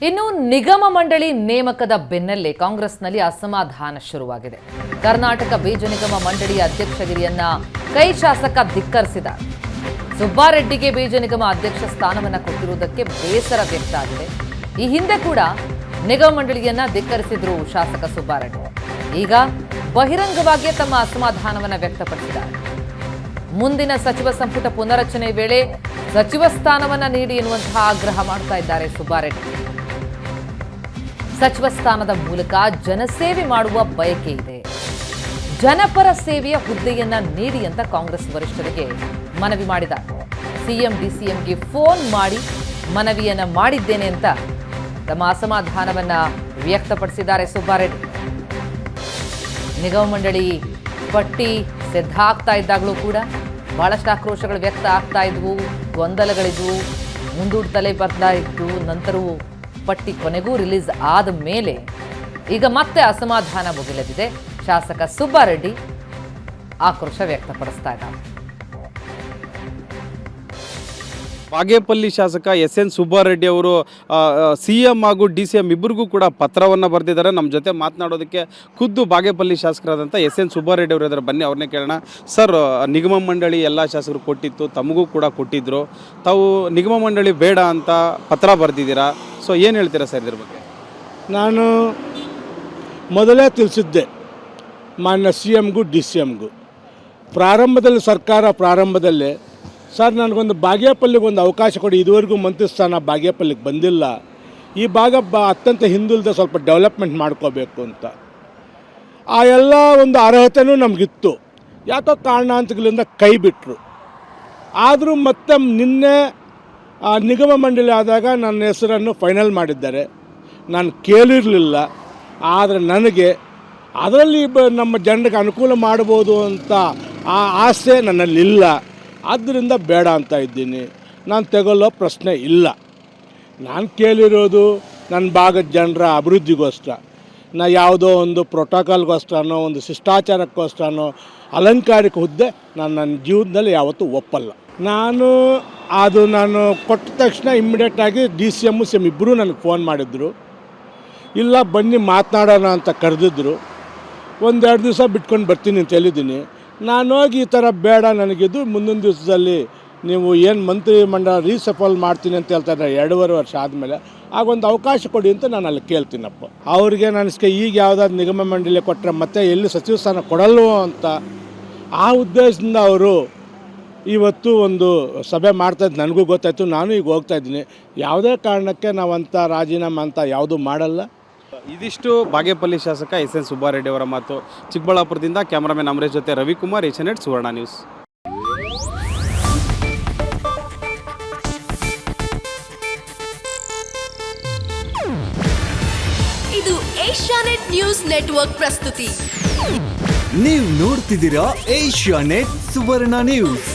ಇನ್ನು ನಿಗಮ ಮಂಡಳಿ ನೇಮಕದ ಬೆನ್ನಲ್ಲೇ ಕಾಂಗ್ರೆಸ್ನಲ್ಲಿ ಅಸಮಾಧಾನ ಶುರುವಾಗಿದೆ. ಕರ್ನಾಟಕ ಬೀಜ ನಿಗಮ ಮಂಡಳಿಯ ಅಧ್ಯಕ್ಷಗಿರಿಯನ್ನ ಕೈ ಶಾಸಕ ಧಿಕ್ಕರಿಸಿದ್ದಾರೆ. ಸುಬ್ಬಾರೆಡ್ಡಿಗೆ ಬೀಜ ನಿಗಮ ಅಧ್ಯಕ್ಷ ಸ್ಥಾನವನ್ನು ಕೊಟ್ಟಿರುವುದಕ್ಕೆ ಬೇಸರ ವ್ಯಕ್ತ ಆಗಿದೆ. ಈ ಹಿಂದೆ ಕೂಡ ನಿಗಮ ಮಂಡಳಿಯನ್ನ ಧಿಕ್ಕರಿಸಿದ್ರು ಶಾಸಕ ಸುಬ್ಬಾರೆಡ್ಡಿ. ಈಗ ಬಹಿರಂಗವಾಗಿ ತಮ್ಮ ಅಸಮಾಧಾನವನ್ನು ವ್ಯಕ್ತಪಡಿಸಿದ್ದಾರೆ. ಮುಂದಿನ ಸಚಿವ ಸಂಪುಟ ಪುನರಚನೆ ವೇಳೆ ಸಚಿವ ಸ್ಥಾನವನ್ನ ನೀಡಿ ಎನ್ನುವಂತಹ ಆಗ್ರಹ ಮಾಡ್ತಾ ಇದ್ದಾರೆ ಸುಬ್ಬಾರೆಡ್ಡಿ. ಸಚಿವ ಸ್ಥಾನದ ಮೂಲಕ ಜನಸೇವೆ ಮಾಡುವ ಬಯಕೆ ಇದೆ. ಜನಪರ ಸೇವೆಯ ಹುದ್ದೆಯನ್ನ ನೀಡಿ ಅಂತ ಕಾಂಗ್ರೆಸ್ ವರಿಷ್ಠರಿಗೆ ಮನವಿ ಮಾಡಿದ್ದಾರೆ. ಸಿಎಂ ಡಿಸಿಎಂಗೆ ಫೋನ್ ಮಾಡಿ ಮನವಿಯನ್ನ ಮಾಡಿದ್ದೇನೆ ಅಂತ ತಮ್ಮ ಅಸಮಾಧಾನವನ್ನ ವ್ಯಕ್ತಪಡಿಸಿದ್ದಾರೆ ಸುಬ್ಬಾರೆಡ್ಡಿ. ನಿಗಮ ಮಂಡಳಿ ಪಟ್ಟಿ ಸಿದ್ಧ ಆಗ್ತಾ ಇದ್ದಾಗಲೂ ಕೂಡ ಬಹಳಷ್ಟು ಆಕ್ರೋಶಗಳು ವ್ಯಕ್ತ ಆಗ್ತಾ ಇದ್ವು, ಗೊಂದಲಗಳಿದ್ವು, ಮುಂದೂಡ್ತಲೇ ಬರ್ತಾ ಇತ್ತು. ನಂತರವೂ ಪಟ್ಟಿ ಕೊನೆಗೂ ರಿಲೀಸ್ ಆದ ಮೇಲೆ ಈಗ ಮತ್ತೆ ಅಸಮಾಧಾನ ಮುಗಿಲೆದಿದೆ. ಶಾಸಕ ಸುಬ್ಬಾರೆಡ್ಡಿ ಆಕ್ರೋಶ ವ್ಯಕ್ತಪಡಿಸ್ತಾ ಇದ್ದಾರೆ. ಬಾಗೇಪಲ್ಲಿ ಶಾಸಕ ಎಸ್.ಎನ್. ಸುಬ್ಬಾರೆಡ್ಡಿ ಅವರು ಸಿಎಂ ಹಾಗೂ ಡಿ.ಸಿ.ಎಂ ಇಬ್ಬರಿಗೂ ಕೂಡ ಪತ್ರವನ್ನು ಬರೆದಿದ್ದಾರೆ. ನಮ್ಮ ಜೊತೆ ಮಾತನಾಡೋದಕ್ಕೆ ಖುದ್ದು ಬಾಗೇಪಲ್ಲಿ ಶಾಸಕರಾದಂಥ ಎಸ್.ಎನ್. ಸುಬ್ಬಾರೆಡ್ಡಿ ಅವರು ಇದ್ದಾರೆ. ಬನ್ನಿ ಅವ್ರನ್ನೇ ಕೇಳೋಣ. ಸರ್, ನಿಗಮ ಮಂಡಳಿ ಎಲ್ಲ ಶಾಸಕರು ಕೊಟ್ಟಿತ್ತು, ತಮಗೂ ಕೂಡ ಕೊಟ್ಟಿದ್ದರು. ತಾವು ನಿಗಮ ಮಂಡಳಿ ಬೇಡ ಅಂತ ಪತ್ರ ಬರೆದಿದ್ದೀರಾ. ಸೊ ಏನು ಹೇಳ್ತೀರಾ ಸರ್ ಇದ್ರ ಬಗ್ಗೆ? ನಾನು ಮೊದಲೇ ತಿಳಿಸಿದ್ದೆ ಮಾನ್ಯ ಸಿ.ಎಮ್ಗೂ ಡಿ.ಸಿ.ಎಮ್ಗೂ. ಪ್ರಾರಂಭದಲ್ಲಿ ಸರ್ ನನಗೊಂದು ಬಾಗೇಪಲ್ಲಿಗೆ ಒಂದು ಅವಕಾಶ ಕೊಡಿ, ಇದುವರೆಗೂ ಮಂತ್ರಿ ಸ್ಥಾನ ಬಾಗೇಪಲ್ಲಿಗೆ ಬಂದಿಲ್ಲ, ಈ ಭಾಗ ಅತ್ಯಂತ ಹಿಂದುಳಿದ ಸ್ವಲ್ಪ ಡೆವಲಪ್ಮೆಂಟ್ ಮಾಡ್ಕೋಬೇಕು ಅಂತ. ಆ ಎಲ್ಲ ಒಂದು ಅರ್ಹತೆಯೂ ನಮಗಿತ್ತು. ಯಾಕೋ ಕಾರಣಾಂತರಗಳಿಂದ ಕೈ ಬಿಟ್ಟರು. ಆದರೂ ಮತ್ತೆ ನಿನ್ನೆ ನಿಗಮ ಮಂಡಳಿ ಆದಾಗ ನನ್ನ ಹೆಸರನ್ನು ಫೈನಲ್ ಮಾಡಿದ್ದಾರೆ. ನಾನು ಕೇಳಿರಲಿಲ್ಲ, ಆದರೆ ನನಗೆ ಅದರಲ್ಲಿ ನಮ್ಮ ಜನರಿಗೆ ಅನುಕೂಲ ಮಾಡ್ಬೋದು ಅಂತ ಆ ಆಸೆ ನನ್ನಲ್ಲಿಲ್ಲ. ಆದ್ದರಿಂದ ಬೇಡ ಅಂತ ಇದ್ದೀನಿ. ನಾನು ತಗೊಳ್ಳೋ ಪ್ರಶ್ನೆ ಇಲ್ಲ. ನಾನು ಕೇಳಿರೋದು ನನ್ನ ಭಾಗದ ಜನರ ಅಭಿವೃದ್ಧಿಗೋಸ್ಕರ. ಯಾವುದೋ ಒಂದು ಪ್ರೋಟೋಕಾಲ್ಗೋಸ್ಕರನೋ ಒಂದು ಶಿಷ್ಟಾಚಾರಕ್ಕೋಸ್ಕರನೋ ಅಲಂಕಾರಿಕ ಹುದ್ದೆ ನನ್ನ ಜೀವನದಲ್ಲಿ ಯಾವತ್ತೂ ಒಪ್ಪಲ್ಲ. ನಾನು ಕೊಟ್ಟ ತಕ್ಷಣ ಇಮ್ಮಿಡಿಯೇಟಾಗಿ ಡಿ.ಸಿ.ಎಮ್ ಸಿ.ಎಮ್ ಇಬ್ಬರೂ ನನಗೆ ಫೋನ್ ಮಾಡಿದ್ರು. ಇಲ್ಲ ಬನ್ನಿ ಮಾತನಾಡೋಣ ಅಂತ ಕರೆದಿದ್ರು. ಒಂದೆರಡು ದಿವಸ ಬಿಟ್ಕೊಂಡು ಬರ್ತೀನಿ ಅಂತ ಹೇಳಿದ್ದೀನಿ. ನಾನು ಹೋಗಿ ಈ ಥರ ಬೇಡ, ನನಗಿದು ಮುಂದಿನ ದಿವಸದಲ್ಲಿ ನೀವು ಏನು ಮಂತ್ರಿ ಮಂಡಲ ರೀಸಫಲ್ ಮಾಡ್ತೀನಿ ಅಂತ ಹೇಳ್ತಾ ಇದ್ದಾರೆ 2.5 ವರ್ಷ ಆದಮೇಲೆ, ಆಗೊಂದು ಅವಕಾಶ ಕೊಡಿ ಅಂತ ನಾನು ಅಲ್ಲಿ ಕೇಳ್ತೀನಪ್ಪ. ಅವ್ರಿಗೆ ನನಗೆ ಈಗ ಯಾವುದಾದ್ರು ನಿಗಮ ಮಂಡಳಿ ಕೊಟ್ಟರೆ ಮತ್ತೆ ಎಲ್ಲಿ ಸಚಿವ ಸ್ಥಾನ ಕೊಡಲ್ವೋ ಅಂತ ಆ ಉದ್ದೇಶದಿಂದ ಅವರು ಇವತ್ತು ಒಂದು ಸಭೆ ಮಾಡ್ತಾಯಿದ್ದು ನನಗೂ ಗೊತ್ತಾಯಿತು. ನಾನು ಈಗ ಹೋಗ್ತಾಯಿದ್ದೀನಿ. ಯಾವುದೇ ಕಾರಣಕ್ಕೆ ನಾವಂಥ ರಾಜೀನಾಮೆ ಅಂತ ಯಾವುದೂ ಮಾಡಲ್ಲ. ಇದಿಷ್ಟು ಬಾಗೇಪಲ್ಲಿ ಶಾಸಕ ಎಸ್.ಎನ್. ಸುಬ್ಬಾರೆಡ್ಡಿ ಅವರ ಮಾತು. ಚಿಕ್ಕಬಳ್ಳಾಪುರದಿಂದ ಕ್ಯಾಮರಾಮನ್ ಅಮರೇಶ್ ಜೊತೆ ರವಿಕುಮಾರ್, ಏಷ್ಯಾನೆಟ್ ಸುವರ್ಣ ನ್ಯೂಸ್. ಇದು ಏಷ್ಯಾನೆಟ್ ನ್ಯೂಸ್ ನೆಟ್ವರ್ಕ್ ಪ್ರಸ್ತುತಿ. ನೀವು ನೋಡ್ತಿದ್ದೀರಾ ಏಷ್ಯಾನೆಟ್ ಸುವರ್ಣ ನ್ಯೂಸ್.